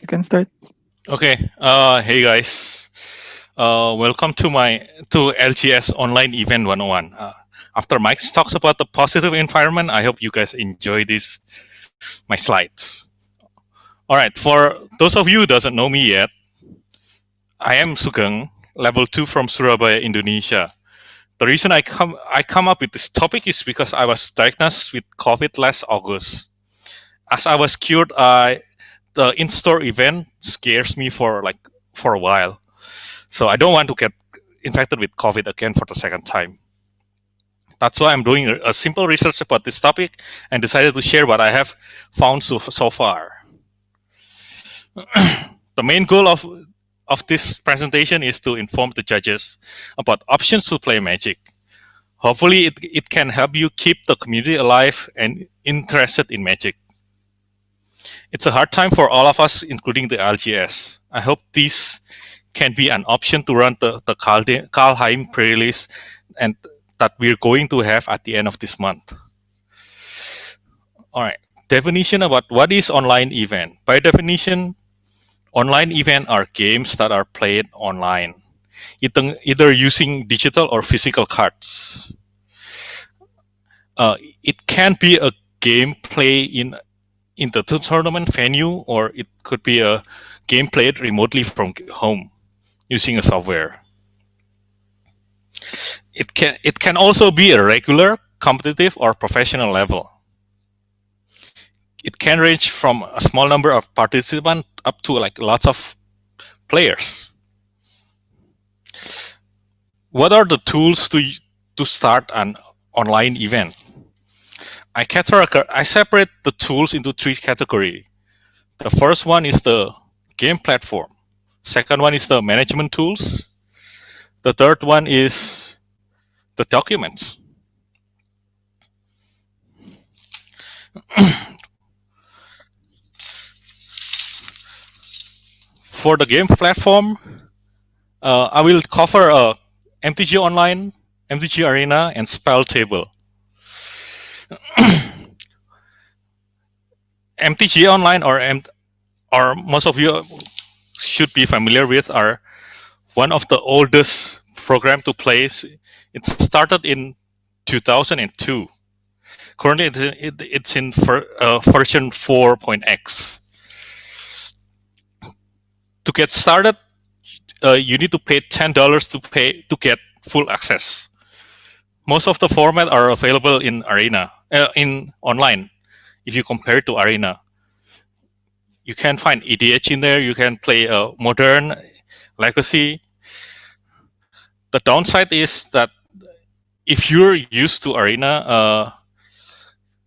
can start. Okay. Hey guys. Welcome to LGS Online Event 101. After Mike talks about the positive environment, I hope you guys enjoy my slides. All right. For those of you who doesn't know me yet, I am Sugeng, level 2 from Surabaya, Indonesia. The reason I come up with this topic is because I was diagnosed with COVID last August. As I was cured, the in-store event scares me for a while. So I don't want to get infected with COVID again for the second time. That's why I'm doing a simple research about this topic and decided to share what I have found so far. The main goal of this presentation is to inform the judges about options to play Magic. Hopefully, it can help you keep the community alive and interested in Magic. It's a hard time for all of us, including the LGS. I hope this can be an option to run the Kalheim pre-release and that we're going to have at the end of this month. All right. Definition about what is online event. By definition, online event are games that are played online, either using digital or physical cards. It can be a game play in the tournament venue, or it could be a game played remotely from home using a software. It can also be a regular, competitive, or professional level. It can range from a small number of participants up to like lots of players. What are the tools to start an online event? I separate the tools into three categories. The first one is the game platform. Second one is the management tools. The third one is the documents. For the game platform, I will cover MTG Online, Mdg Arena, and Spell Table. MTG Online or most of you should be familiar with are one of the oldest program to play. It started in 2002. Currently, it's in version 4.x. To get started, you need to pay $10 to get full access. Most of the format are available in Arena, in online. If you compare it to Arena, you can find EDH in there. You can play Modern, Legacy. The downside is that if you're used to Arena,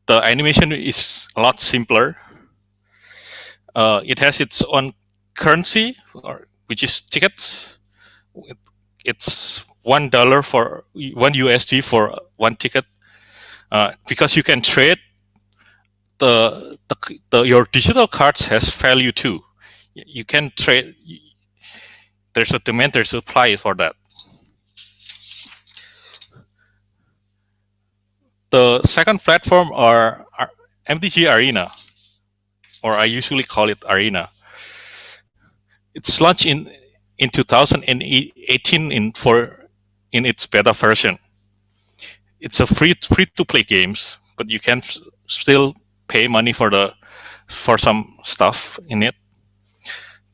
the animation is a lot simpler. It has its own currency, which is tickets. It's $1 for $1 USD for one ticket, because you can trade your digital cards has value too. You can trade. There's a demand, there's a supply for that. The second platform are Mdg Arena, or I usually call it Arena. It's launched in 2018 in its beta version. It's a free to play games, but you can still pay money for some stuff in it.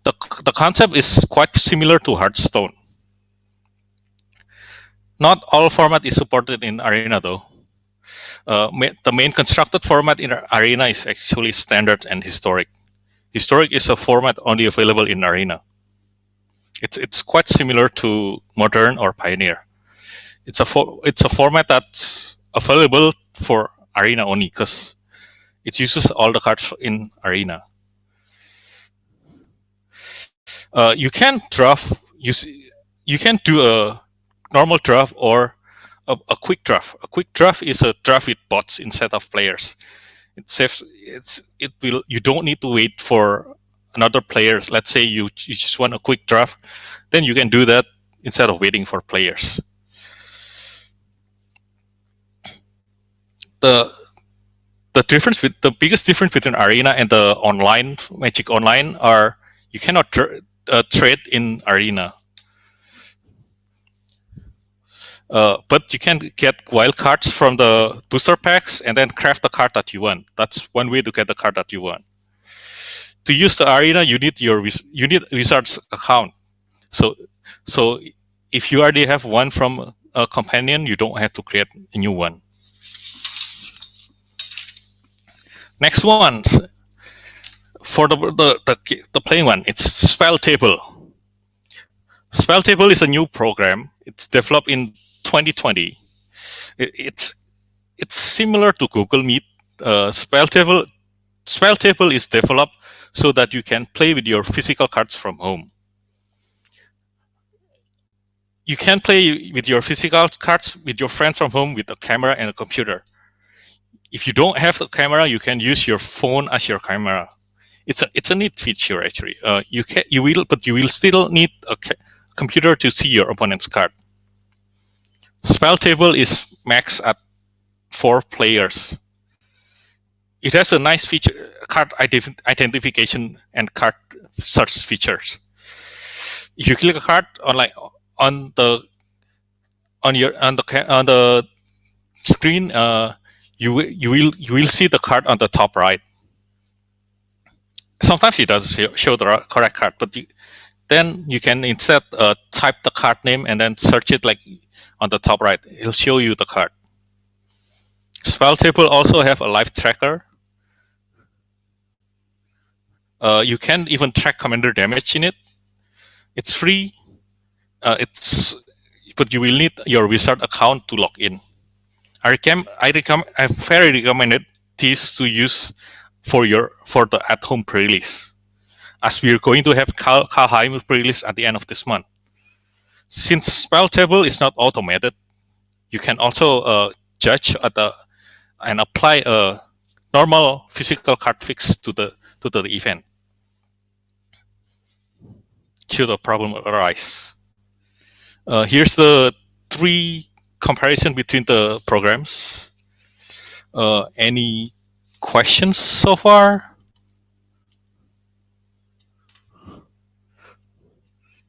The concept is quite similar to Hearthstone. Not all format is supported in Arena though. The main constructed format in Arena is actually standard and historic. Historic is a format only available in Arena. It's quite similar to Modern or Pioneer. It's a format that's available for Arena only because it uses all the cards in Arena. You can do a normal draft or a quick draft. A quick draft is a draft with bots instead of players. You don't need to wait for another players. Let's say you just want a quick draft, then you can do that instead of waiting for players. The biggest difference between Arena and the online Magic Online are You cannot trade in Arena. But you can get wild cards from the booster packs and then craft the card that you want. That's one way to get the card that you want. To use the Arena, you need Wizard's account. So if you already have one from a companion, you don't have to create a new one. Next one, for the plain one, it's Spell Table. Spell Table is a new program. It's developed in 2020. It's similar to Google Meet. Spell Table is developed so that you can play with your physical cards from home. You can play with your physical cards with your friend from home with a camera and a computer. If you don't have a camera, you can use your phone as your camera. It's a neat feature actually. You will still need a computer to see your opponent's card. Spell Table is max at 4 players. It has a nice feature, card identification and card search features. If you click a card on the screen, you will see the card on the top right. Sometimes it doesn't show the correct card, but then you can instead type the card name and then search it like on the top right. It'll show you the card. Spell Table also have a live tracker. You can even track commander damage in it. It's free. But you will need your Wizard account to log in. I very recommended this to use for the at-home pre-release, as we are going to have Kaldheim pre-release at the end of this month. Since Spell Table is not automated, you can also judge and apply a normal physical card fix to the event, should a problem arise. Here's the 3 comparison between the programs. Any questions so far?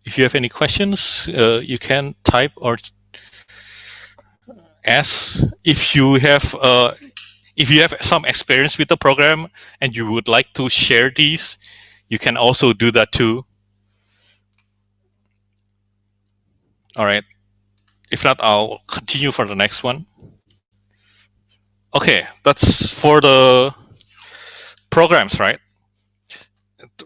If you have any questions, you can type or ask. If you have some experience with the program and you would like to share these, you can also do that too. All right. If not, I'll continue for the next one. Okay, that's for the programs, right?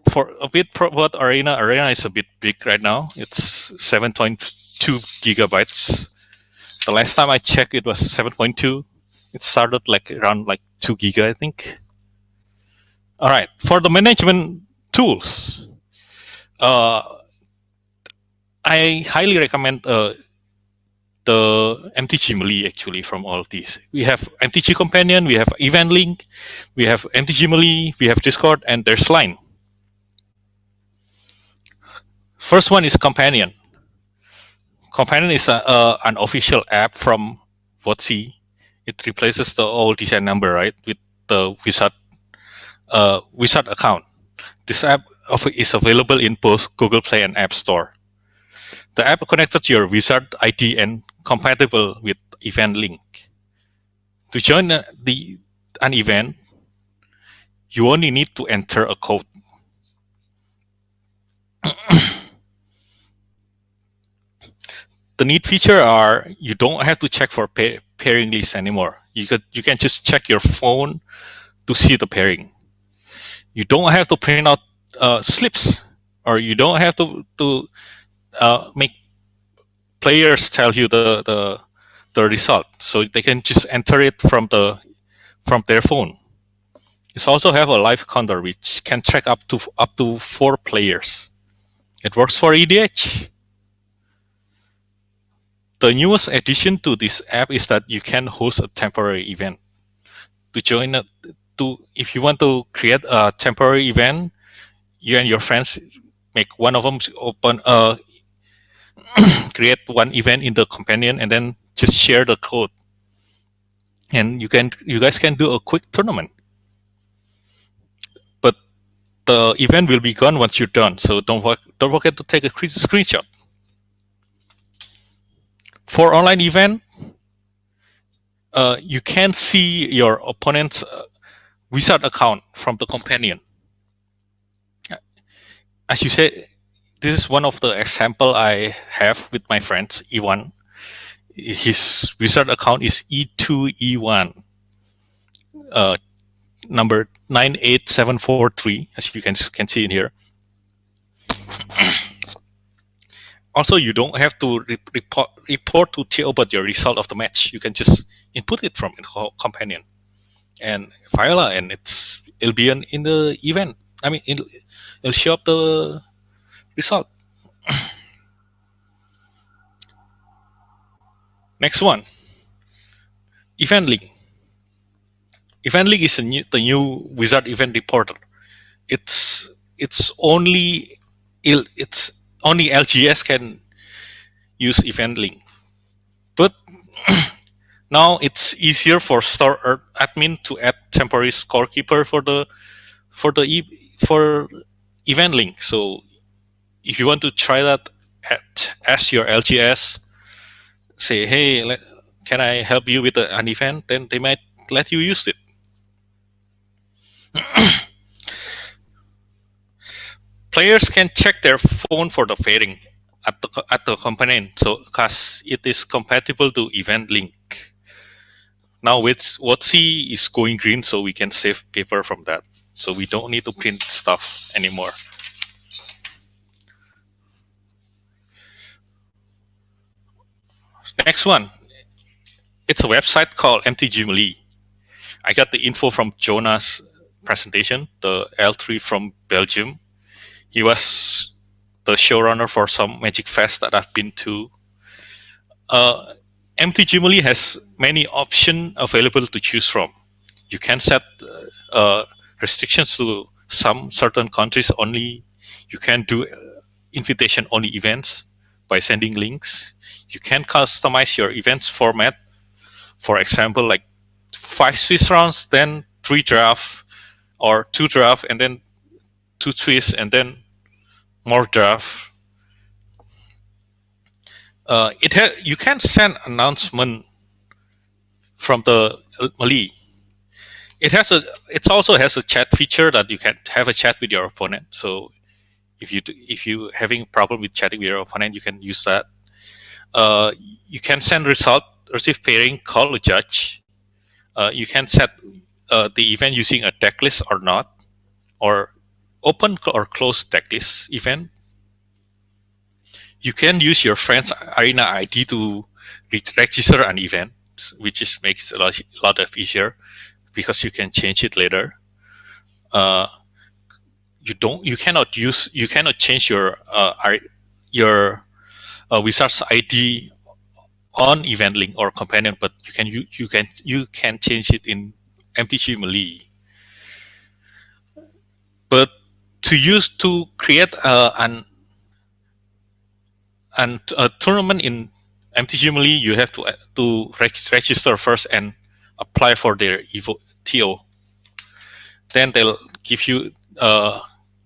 For a bit about Arena. Arena is a bit big right now. It's 7.2 gigabytes. The last time I checked, it was 7.2. It started around 2 giga, I think. All right, for the management tools, I highly recommend the Mdg Melee actually from all these. We have Mdg Companion, we have Event Link, we have Mdg Melee, we have Discord, and there's Line. First one is Companion. Companion is an official app from WotC. It replaces the old design number, right, with the Wizard account. This app is available in both Google Play and App Store. The app connected to your Wizard ID and compatible with Event Link. To join an event, you only need to enter a code. The neat feature are you don't have to check for pairing lists anymore. You can just check your phone to see the pairing. You don't have to print out slips, or you don't have to make players tell you the result. So they can just enter it from their phone. It also have a live counter which can track up to 4 players. It works for EDH. The newest addition to this app is that you can host a temporary event. If you want to create a temporary event, you and your friends make one of them create one event in the companion and then just share the code. And you guys can do a quick tournament. But The event will be gone once you're done. So don't forget to take a screenshot. For online event, you can see your opponent's wizard account from the companion. As you said, this is one of the example I have with my friends E1. His wizard account is E2E1, number 98743, as you can see in here. Also, you don't have to report to TO about your result of the match. You can just input it from the companion and file, and it'll be in the event. I mean, it'll show up the result. Next one, event link. Event link is the new wizard event reporter. It's it's only it's only LGS can use event link, but now it's easier for store admin to add temporary scorekeeper for event link. So if you want to try that, ask your LGS, say, hey, can I help you with an event? Then they might let you use it. Players can check their phone for the pairing at the component, so because it is compatible to event link. Now WotC is going green, so we can save paper from that. So we don't need to print stuff anymore. Next one, it's a website called Mdg Arena. I got the info from Jonah's presentation, the L3 from Belgium. He was the showrunner for some Magic Fest that I've been to. Mdg Arena has many options available to choose from. You can set restrictions to some certain countries only. You can do invitation only events by sending links. You can customize your events format. For example, like 5 Swiss rounds, then 3 draft, or 2 draft, and then 2 Swiss, and then more draft. You can send announcement from the Mali. It also has a chat feature that you can have a chat with your opponent. So if you having problem with chatting with your opponent, you can use that. You can send receive pairing, call a judge. You can set the event using a deck list or not, or open or close deck list event. You can use your friend's Arena ID to register an event, which makes it a lot of easier because you can change it later. You cannot change your wizard's ID on event link or companion, but you can change it in Mdg Arena. But to create a tournament in Mdg Arena, you have to register first and apply for their TO. Then they'll give you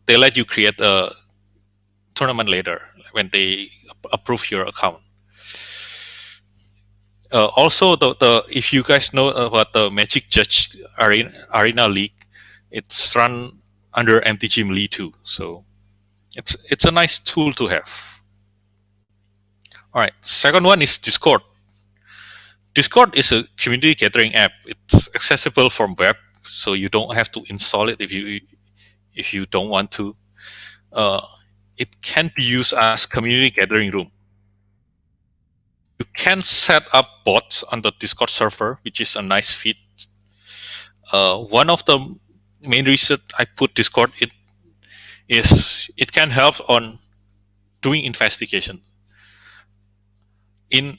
they let you create a tournament later when they approve your account. Also, if you guys know about the Magic Judge Arena League, it's run under Mdg Arena too. So it's a nice tool to have. All right, second one is Discord. Discord is a community gathering app. It's accessible from web, so you don't have to install it if you don't want to. It can be used as community gathering room. You can set up bots on the Discord server, which is a nice feat. One of the main reason I put Discord is it can help on doing investigation. In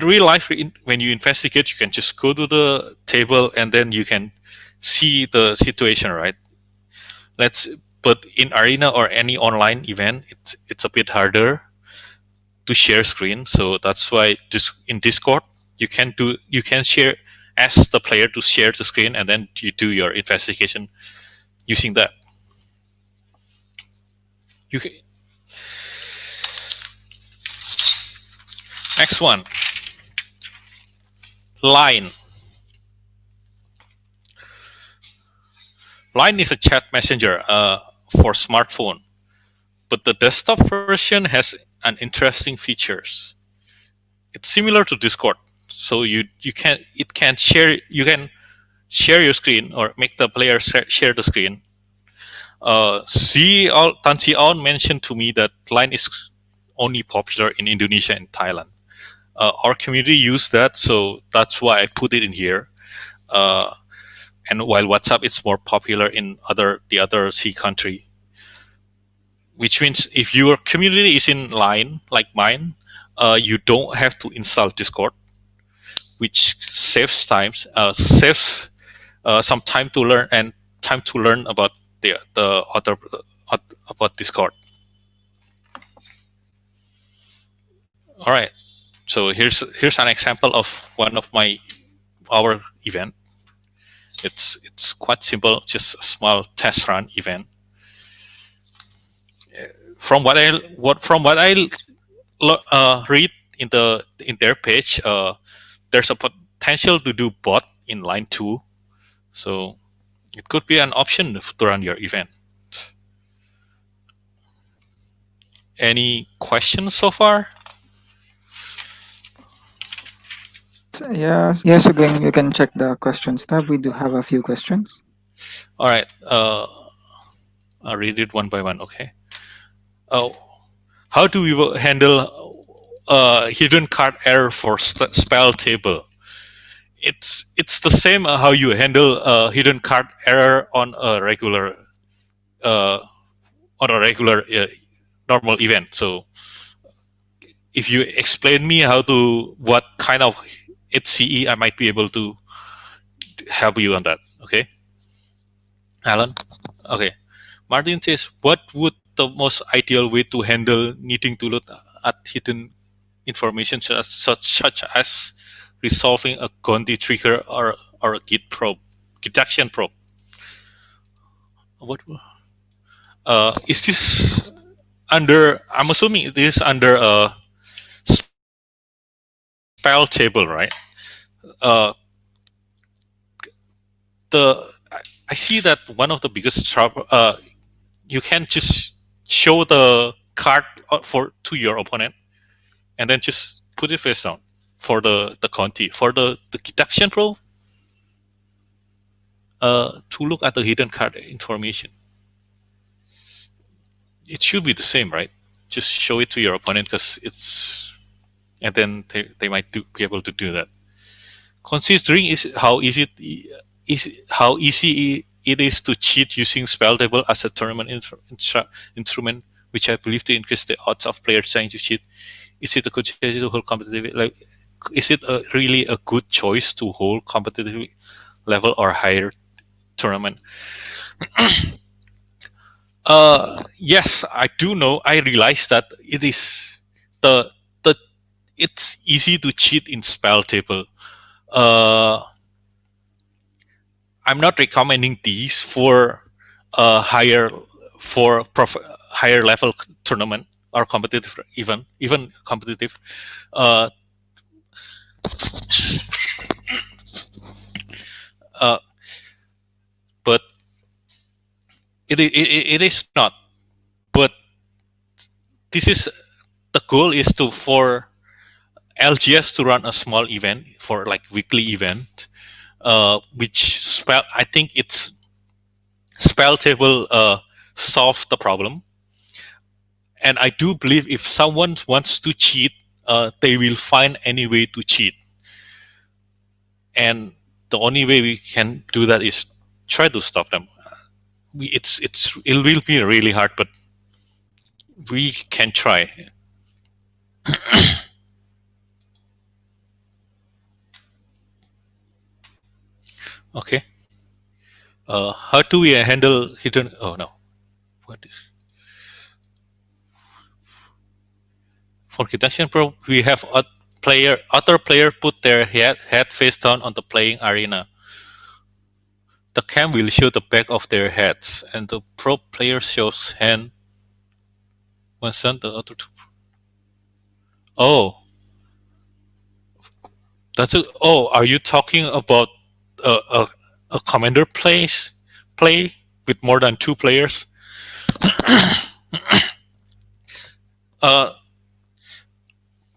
real life, when you investigate, you can just go to the table and then you can see the situation, right? But in Arena or any online event, it's a bit harder to share screen. So that's why in Discord you can ask the player to share the screen, and then you do your investigation using that. You can, next one, Line. Line is a chat messenger for smartphone, but the desktop version has an interesting features. It's similar to Discord, so you can share your screen or make the player share the screen. Tan Si Aon mentioned to me that Line is only popular in Indonesia and Thailand. Our community used that, so that's why I put it in here. Uh, and while WhatsApp is more popular in the other C country, which means if your community is in line like mine, you don't have to install Discord, which saves some time to learn and time to learn about the other about Discord. All right, so here's an example of one of our event. It's quite simple, just a small test run event. From what I read in their page, there's a potential to do bot in line 2, so it could be an option to run your event. Any questions so far? Yeah, yes, again, you can check the questions tab. We do have a few questions. All right, I'll read it one by one. Okay. Oh, how do we handle hidden card error for spell table? It's the same how you handle hidden card error uh, on a regular normal event. So if you explain me what kind of HCE, I might be able to help you on that. Okay, Alan. Okay, Martin says, what would the most ideal way to handle needing to look at hidden information such as resolving a Gondi trigger or a Git probe, Git action probe? What is this under? I'm assuming this is under a spell table, right? Uh, the I see that one of the biggest trouble. You can just show the card to your opponent, and then just put it face down for the Conti for the deduction roll. To look at the hidden card information, it should be the same, right? Just show it to your opponent because it's, and then they might be able to do that. Considering how easy it is to cheat using spell table as a tournament instrument, which I believe to increase the odds of players trying to cheat. Is it a good choice to hold competitive? Like, is it really a good choice to hold competitive level or higher tournament? Yes, I do know. I realize that it is the the it's easy to cheat in spell table. Uh, I'm not recommending these for higher higher level tournament or competitive, even competitive. Uh, uh, but it is not. But this is the goal is to for LGS to run a small event for like weekly event, which I think it's spell table solve the problem. And I do believe if someone wants to cheat, they will find any way to cheat. And the only way we can do that is try to stop them. It will be really hard, but we can try. Okay. How do we handle hidden? Oh no. What is for Kitachian Pro? We have other player put their head face down on the playing arena. The cam will show the back of their heads, and the pro player shows hand One sent the other two. Oh, that's a. Oh, are you talking about a a commander play with more than two players? Uh,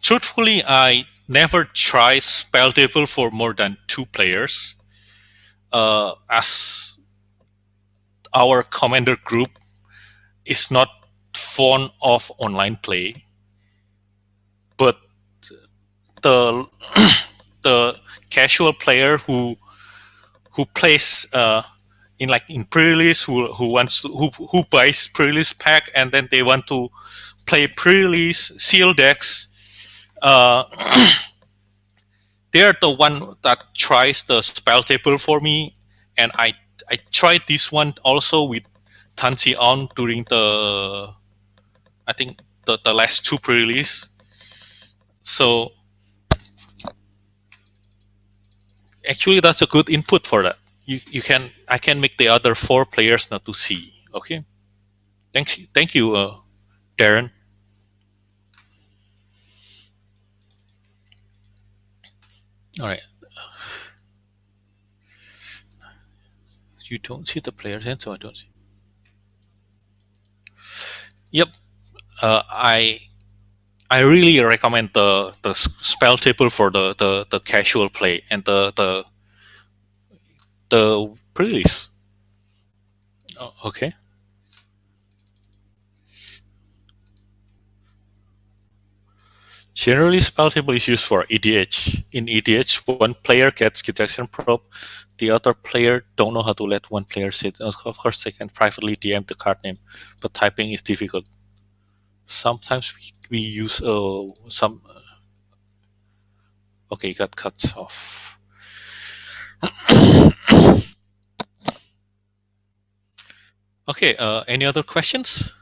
Truthfully, I never try spell table for more than two players. As our commander group is not fond of online play, but the the casual player who plays in like in pre-release who wants to, who buys pre-release pack and then they want to play pre-release seal decks. Uh, they're the one that tries the spell table for me, and I tried this one also with Tansi on during the I think the last two pre-release. So actually, that's a good input for that. You can I can make the other four players not to see. Okay, thank you, Darren. All right, you don't see the players, and so I don't see. Yep, I really recommend the spell table for the casual play and the pre-release. Oh, okay. Generally, spell table is used for EDH. In EDH, one player gets detection probe, the other player don't know how to let one player sit. Of course, they can privately DM the card name, but typing is difficult. Sometimes we use some. Okay, got cut off. Okay, any other questions?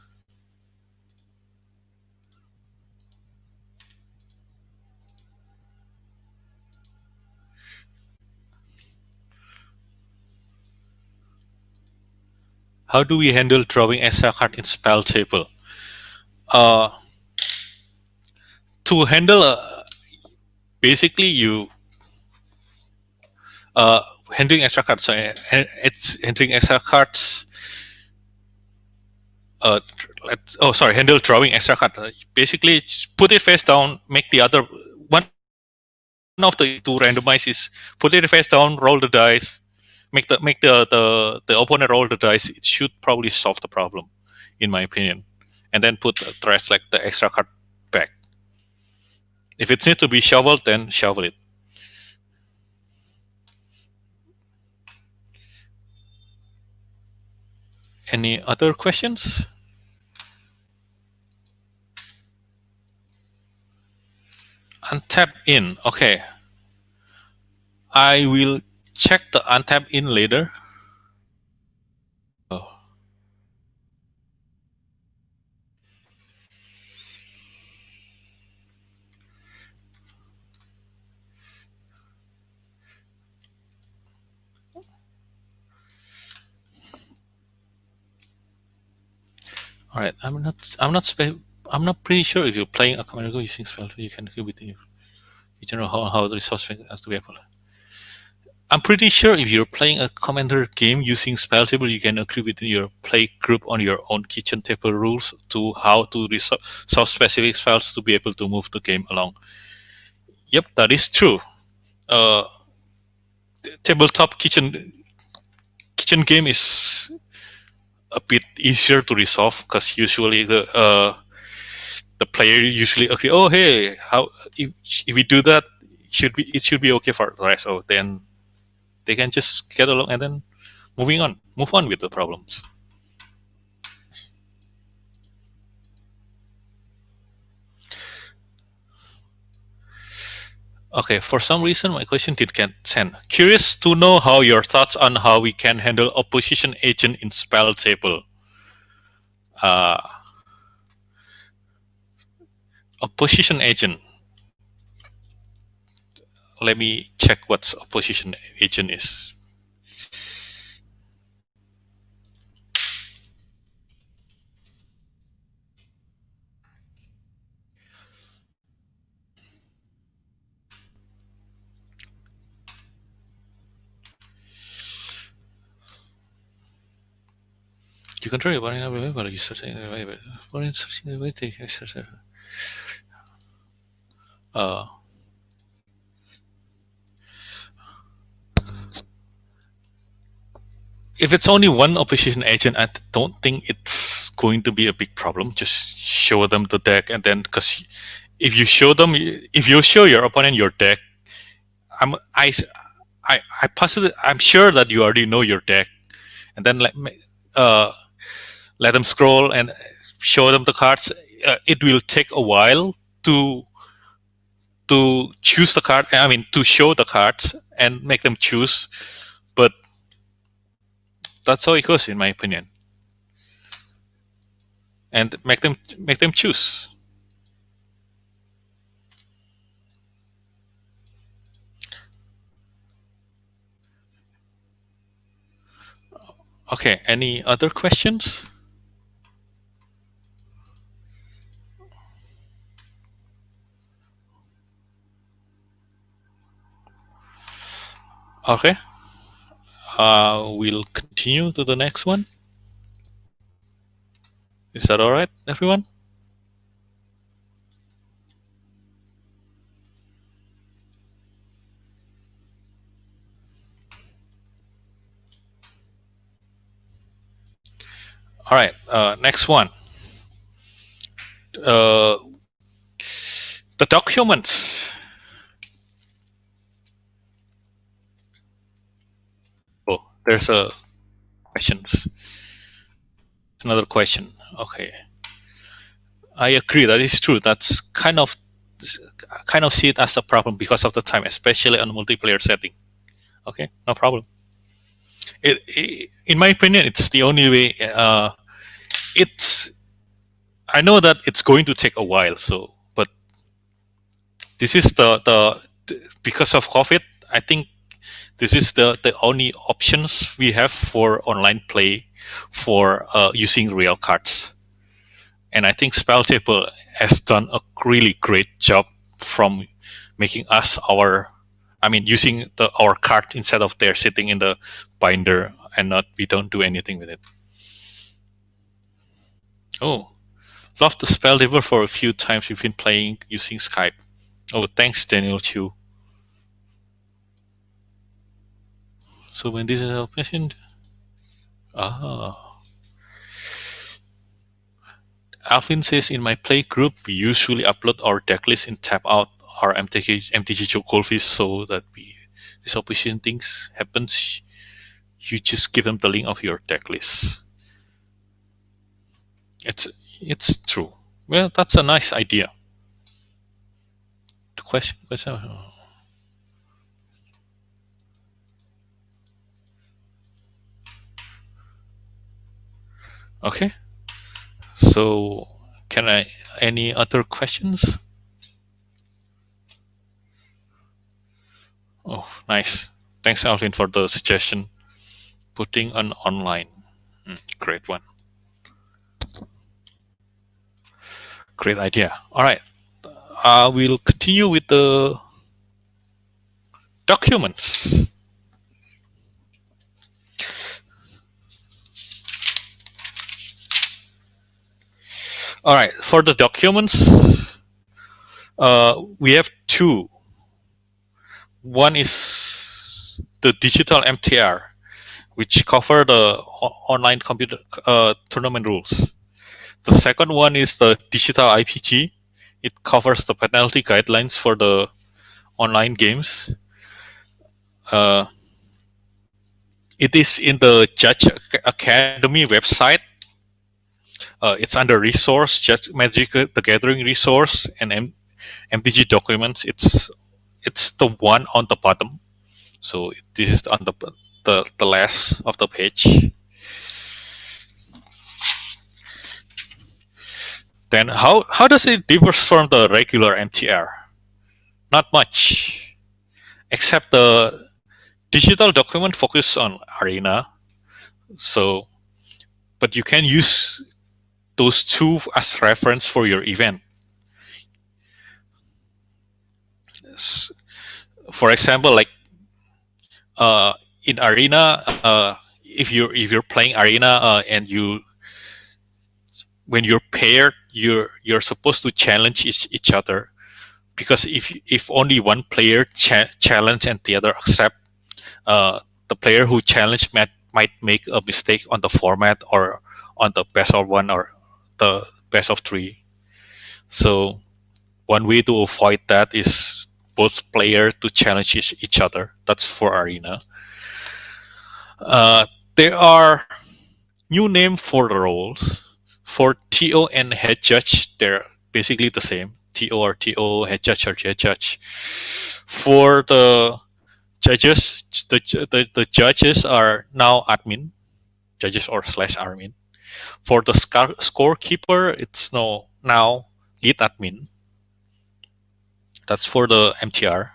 How do we handle drawing extra card in spell table? Uh, to handle, basically you uh, handling extra cards. So it's handling extra cards. Handle drawing extra card. Basically, just put it face down, make the other one of the two randomize is put it face down, roll the dice, make the opponent roll the dice. It should probably solve the problem, in my opinion. And then put the rest like the extra card back. If it needs to be shoveled, then shovel it. Any other questions? Untap in. Okay. I will check the untap in later. Oh, all right. I'm not pretty sure if you're playing a commander go using spell you can agree with you. You don't know how the resource has to be applied. I'm pretty sure if you're playing a commander game using spell table, you can agree with your play group on your own kitchen table rules to how to solve specific spells to be able to move the game along. Yep, that is true. Uh, tabletop kitchen game is a bit easier to resolve because usually the player usually agree. Oh, hey, how if we do that, it should be okay for the rest. Oh, then they can just get along and then move on with the problems. Okay, for some reason my question did get sent. Curious to know how your thoughts on how we can handle opposition agent in spell table. Uh, opposition agent. Let me check what opposition agent is. You control your body while you searching the way take exercise. Uh, if it's only one opposition agent, I don't think it's going to be a big problem. Just show them the deck, and then because if you show your opponent your deck, I'm I I'm sure that you already know your deck, and then uh, let them scroll and show them the cards. It will take a while to choose the card. I mean, to show the cards and make them choose. But that's how it goes, in my opinion. And make them choose. Okay. Any other questions? Okay. We'll continue to the next one. Is that all right, everyone? All right. Next one. Uh, the documents. Oh, there's a questions. It's another question. Okay. I agree. That is true. That's kind of see it as a problem because of the time, especially on multiplayer setting. Okay, no problem. In my opinion, it's the only way. It's I know that it's going to take a while. So, but this is because of COVID. I think this is the only options we have for online play for using real cards. And I think Spelltable has done a really great job from making us using our card instead of there sitting in the binder and not we don't do anything with it. Oh, love the Spelltable for a few times we've been playing using Skype. Oh, thanks, Daniel Chu. So when this is a question, ah, Alvin says in my play group we usually upload our decklist and tap out our MTG Goldfish so that this opposition things happens. You just give them the link of your decklist. It's it's true. Well, that's a nice idea. The question. Okay. So, can I? Any other questions? Oh, nice. Thanks, Alvin, for the suggestion. Putting an online. Great one. Great idea. All right. We'll continue with the documents. All right. For the documents, we have two. One is the digital MTR, which cover the online computer tournament rules. The second one is the digital IPG. It covers the penalty guidelines for the online games. Uh, it is in the Judge Academy website. It's under resource, Judge Magic the Gathering resource, and MDG documents. It's the one on the bottom. So this is on the last of the page. Then how does it differ from the regular MTR? Not much, except the digital document focus on Arena. So, but you can use those two as reference for your event. For example, like in Arena, if you're playing Arena and you when you're paired, you're supposed to challenge each other, because if only one player challenge and the other accept, the player who challenged might make a mistake on the format or on the best of one or the best of three. So one way to avoid that is both player to challenge each other. That's for Arena. There are new name for the roles. For TO and head judge, they're basically the same. TO or TO, head judge or head judge. For the judges, the judges are now admin, judges or slash admin. For the scorekeeper, it's now lead admin. That's for the MTR.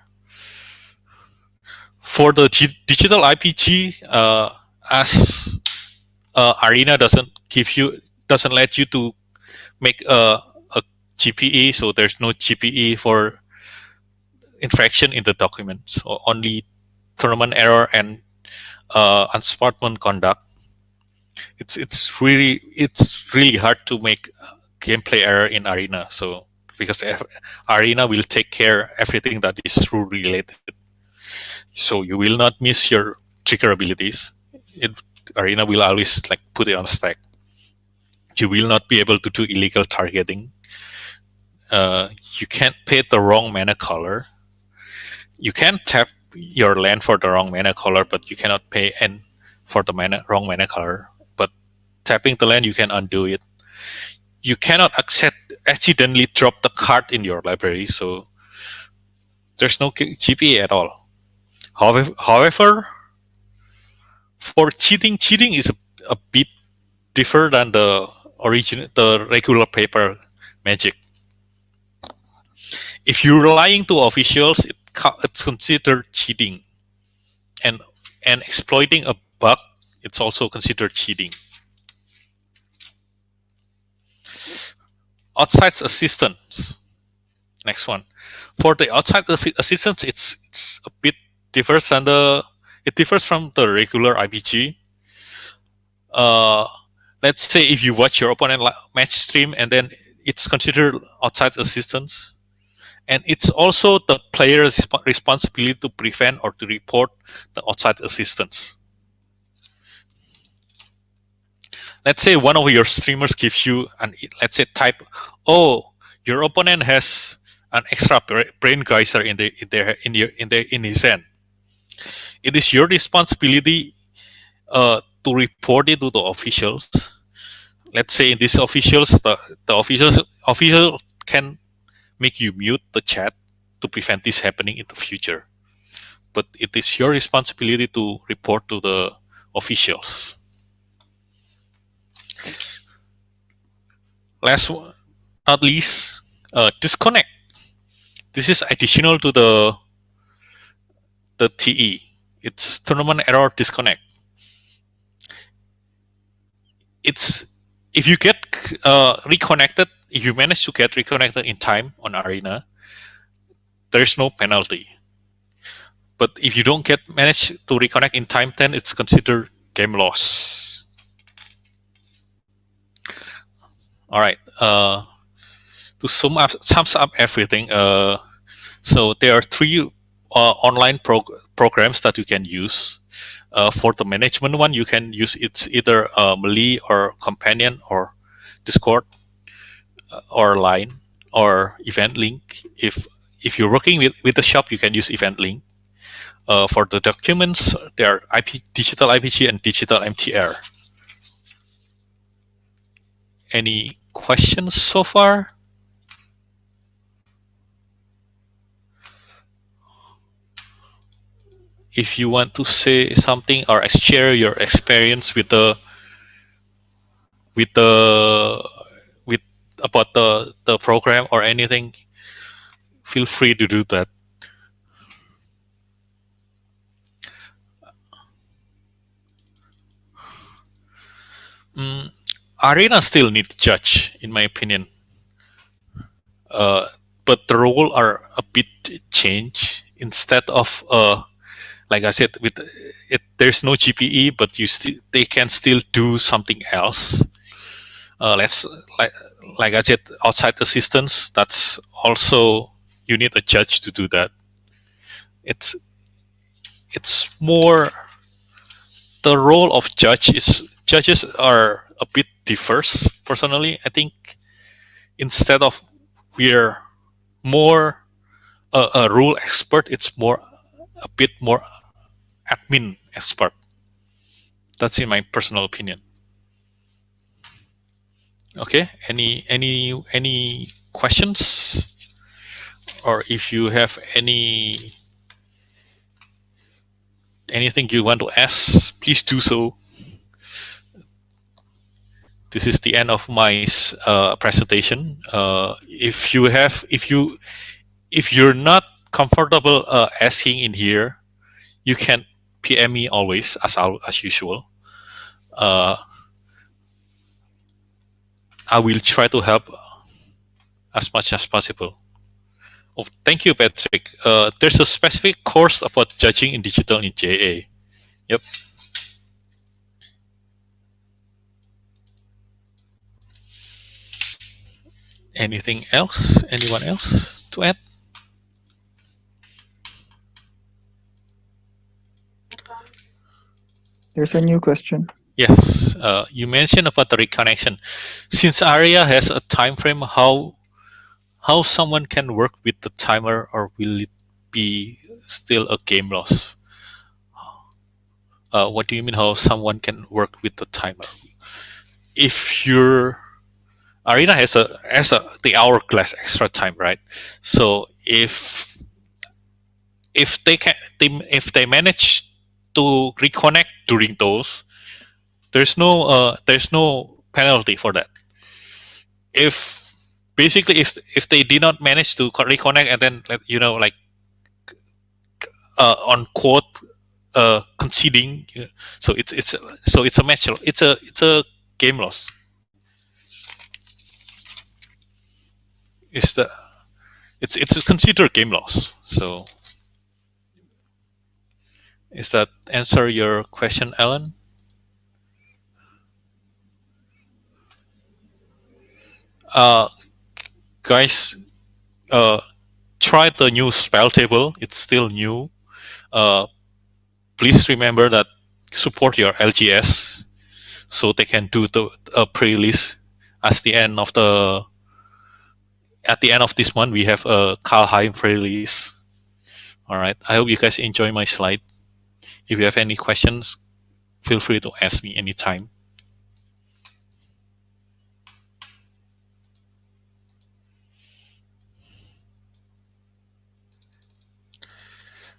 For the digital IPG, as Arena doesn't let you to make a GPE, so there's no GPE for infraction in the document. So only tournament error and unsportsmanlike conduct. It's really hard to make gameplay error in Arena. So because Arena will take care everything that is rule related. So you will not miss your trigger abilities. Arena will always like put it on stack. You will not be able to do illegal targeting. You can't pay the wrong mana color. You can tap your land for the wrong mana color, but you cannot pay n for the wrong mana color. But tapping the land, you can undo it. You cannot accidentally drop the card in your library, so there's no GPA at all. However, for cheating is a bit different than the regular paper Magic. If you're lying to officials, it's considered cheating, and exploiting a bug, it's also considered cheating. Outside assistance. Next one. For the outside assistance, it's a bit differs it differs from the regular IPG. Let's say if you watch your opponent match stream and then it's considered outside assistance, and it's also the player's responsibility to prevent or to report the outside assistance. Let's say one of your streamers gives you let's say type, oh, your opponent has an extra brain geyser in his hand. It is your responsibility to report it to the officials. Let's say in these officials, the official can make you mute the chat to prevent this happening in the future. But it is your responsibility to report to the officials. Last one, not least, disconnect. This is additional to the TE. It's tournament error disconnect. It's if you get reconnected, if you manage to get reconnected in time on Arena, there's no penalty. But if you don't manage to reconnect in time, then it's considered game loss. All right. To sums up everything, so there are three online programs that you can use. For the management one, you can use it's either Melee or Companion or Discord or Line or Event Link. If you're working with the shop, you can use Event Link. For the documents, there are digital IPG and digital MTR. Any questions so far? If you want to say something or share your experience with about the program or anything, feel free to do that. Arena still needs judge, in my opinion. But the role are a bit changed. Instead of like I said, with it, there's no GPE, but they can still do something else. Let's like like I said, outside assistance. That's also you need a judge to do that. It's it's more the role of judges are a bit diverse. Personally, I think instead of we're more a rule expert, it's more a bit more admin expert. That's in my personal opinion. Okay. Any questions, or if you have anything you want to ask, please do so. This is the end of my presentation. If you're not comfortable asking in here, you can PM me always as usual. Uh, I will try to help as much as possible. Oh, thank you, Patrick. There's a specific course about judging in digital in JA. Yep. Anything else? Anyone else to add? There's a new question. Yes. You mentioned about the reconnection. Since ARIA has a time frame, how someone can work with the timer, or will it be still a game loss? What do you mean? How someone can work with the timer? If your Arena has a the hourglass extra time, right? So if if they manage to reconnect during those, there's no penalty for that. If basically if they did not manage to reconnect, and then like on quote conceding, so it's a match, it's a game loss. It's the it's considered game loss. So is that answer your question, Alan? uh Guys, uh try the new spell table. It's still new. uh Please remember that support your LGS so they can do the pre-release as the end of the at the end of this month. We have a Kalheim pre-release. All right, I hope you guys enjoy my slide. If you have any questions, feel free to ask me anytime.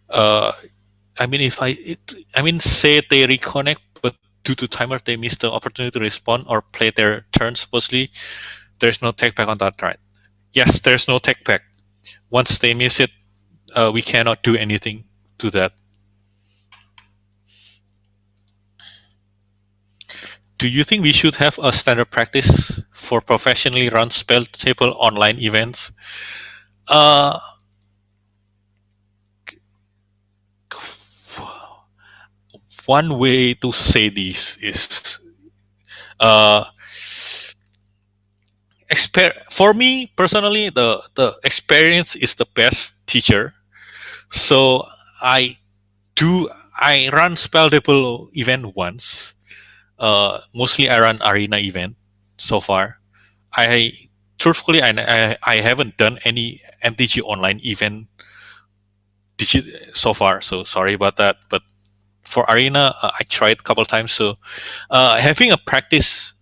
uh I mean, say they reconnect, but due to timer they miss the opportunity to respond or play their turn. Supposedly there's no take back on that, right? Yes, there's no take back. Once they miss it, we cannot do anything to that. Do you think we should have a standard practice for professionally run spell table online events? Uh, One way to say this is, uh, for me personally, the experience is the best teacher. So I I run spell table event once. Mostly I run arena event so far. I truthfully I haven't done any MTG online event so far. So sorry about that. But for arena, I tried a couple times. So having a practice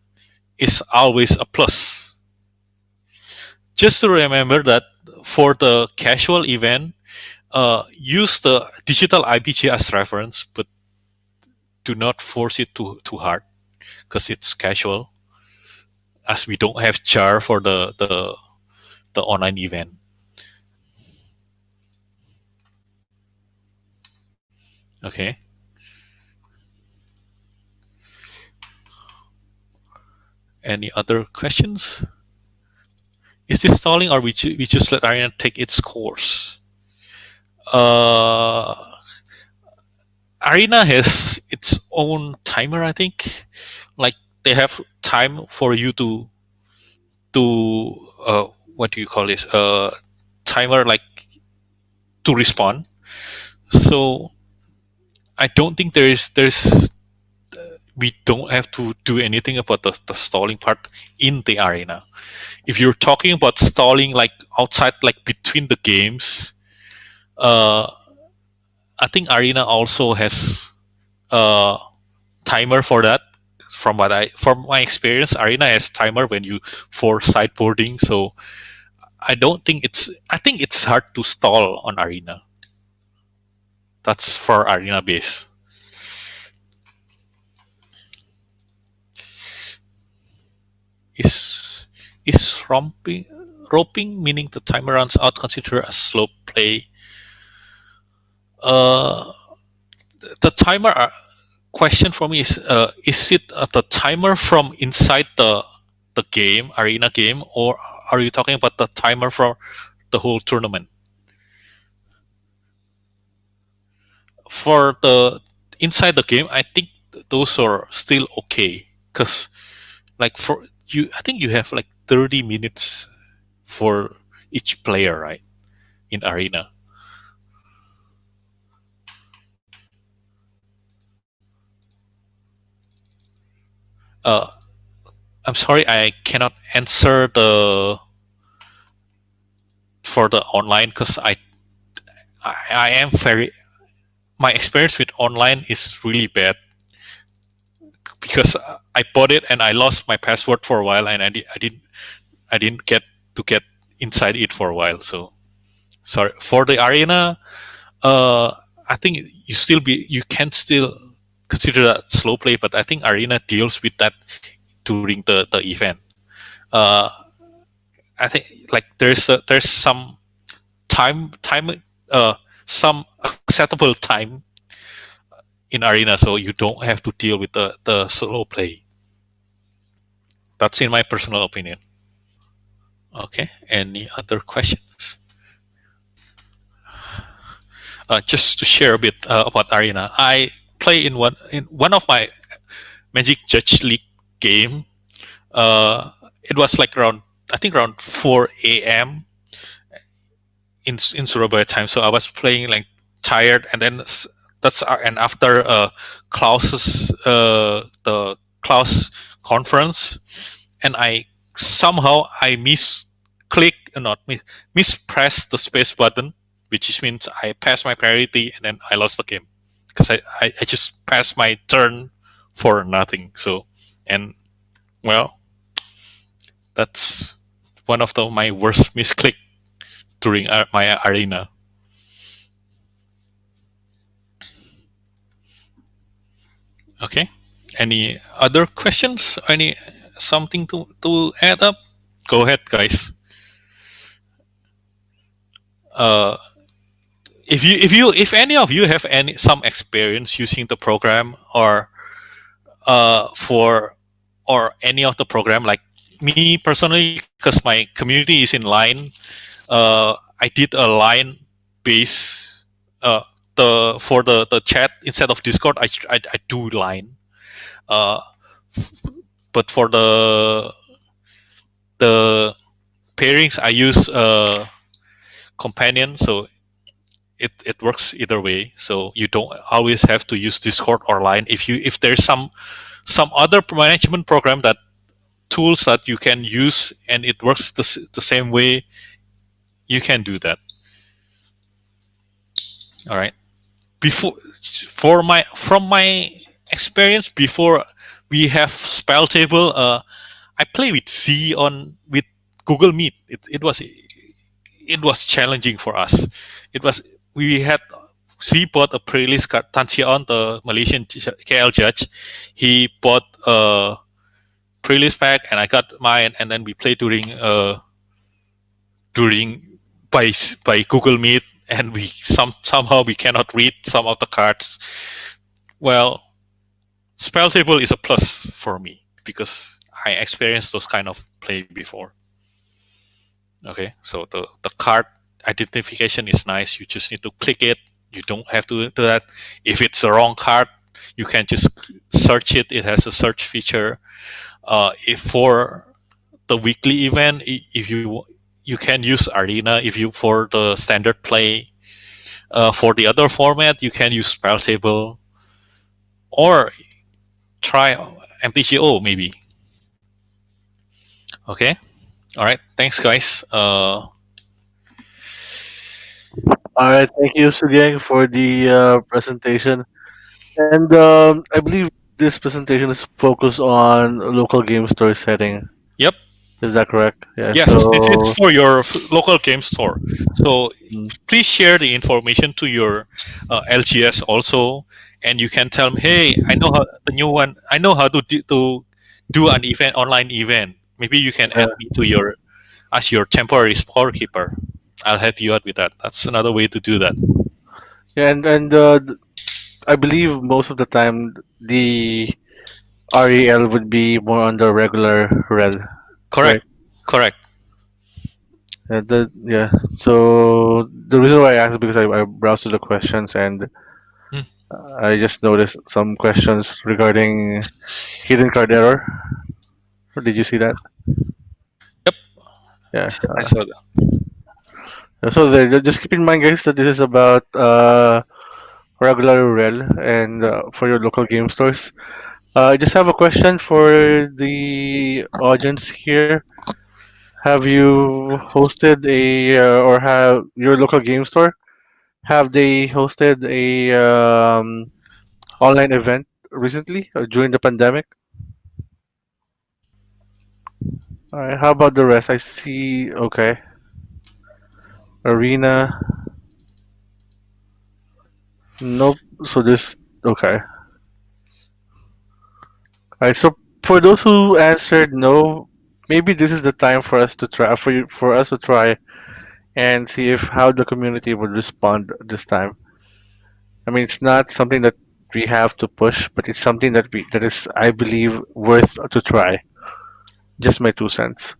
is always a plus. Just to remember that for the casual event, use the digital IPG as reference, but do not force it too hard because it's casual. As we don't have jar for the online event. Okay. Any other questions? Is this stalling, or we just let Arena take its course? Uh, Arena has its own timer, I think. Like they have time for you to what do you call this timer, like, to respond. So I don't think there's we don't have to do anything about the stalling part in the arena. If you're talking about stalling like outside, like between the games, uh I think arena also has a timer for that. From my experience, arena has timer when you for sideboarding. So I think it's hard to stall on arena. That's for arena base. Is roping, meaning the timer runs out, considered a slow play? uh the timer question for me is it the timer from inside the game, arena game, or are you talking about the timer for the whole tournament? For the inside the game, I think those are still okay, because like for you, I think you have like 30 minutes for each player, right, in arena. uh I'm sorry, I cannot answer the for the online, because I am very, my experience with online is really bad, because I bought it and I lost my password for a while, and I didn't get inside it for a while. So sorry for the arena. uh I think you can still consider that slow play, but I think arena deals with that during the event. uh I think like there's some time some acceptable time in arena, so you don't have to deal with the slow play. That's in my personal opinion. Okay, any other questions? Just to share a bit about arena, I play in one of my magic judge league game. It was like around, I think around 4 a.m. In Surabaya time. So I was playing like tired, and then that's and after Klaus's the Klaus conference, and I somehow I mispressed the space button, which means I passed my priority and then I lost the game, because I just passed my turn for nothing. So, and well, that's one of my worst misclick during my arena. Okay. Any other questions? Any something to add up? Go ahead, guys. Uh, if any of you have any some experience using the program, or for or any of the program, like me personally, because my community is in line. I did a line base. The for the chat instead of Discord, I do line. Uh, but for the pairings, I use companion, so it works either way. So you don't always have to use Discord or line. If there's some other management program, that tools that you can use and it works the same way, you can do that. All right. Before for my from my experience, before we have spell table, I play with C on with Google Meet. It was challenging for us. It was we had C bought a playlist card. Tan On, the Malaysian KL judge, he bought a playlist pack, and I got mine, and then we played during by Google Meet, and we somehow we cannot read some of the cards. Well, spell table is a plus for me, because I experienced those kind of play before. Okay, so the card identification is nice. You just need to click it. You don't have to do that. If it's the wrong card, You can just search it. It has a search feature. If for the weekly event, if you can use Arena. If you for the standard play, for the other format, you can use Spell Table or try MTGO maybe. Okay. All right. Thanks, guys. All right, thank you, Sugeng, for the presentation. And I believe this presentation is focused on local game store setting. Yep. Is that correct? Yeah. Yes, this is So, for your local game store. So mm, please share the information to your LGS also, and you can tell them, hey, I know how the new one. I know how to do an event, online event. Maybe you can yeah, add me to your as your temporary scorekeeper. I'll help you out with that. That's another way to do that. yeah, and I believe most of the time the REL would be more on the regular rel, Correct. right? Correct. Yeah. So the reason why I asked is because I browsed through the questions and Hmm. I just noticed some questions regarding hidden card error. Did you see that? Yep. Yeah. I saw that. So there, just keep in mind, guys, that this is about regular rel and for your local game stores. I just have a question for the audience here. Have you hosted a or have your local game store? Have they hosted a online event recently during the pandemic? All right. How about the rest? I see. Okay, arena. Nope. So this. Okay. All right. So for those who answered no, maybe this is the time for us to try for us to try and see if how the community would respond this time. I mean, it's not something that we have to push, but it's something that is, I believe, worth to try. Just my 2 cents.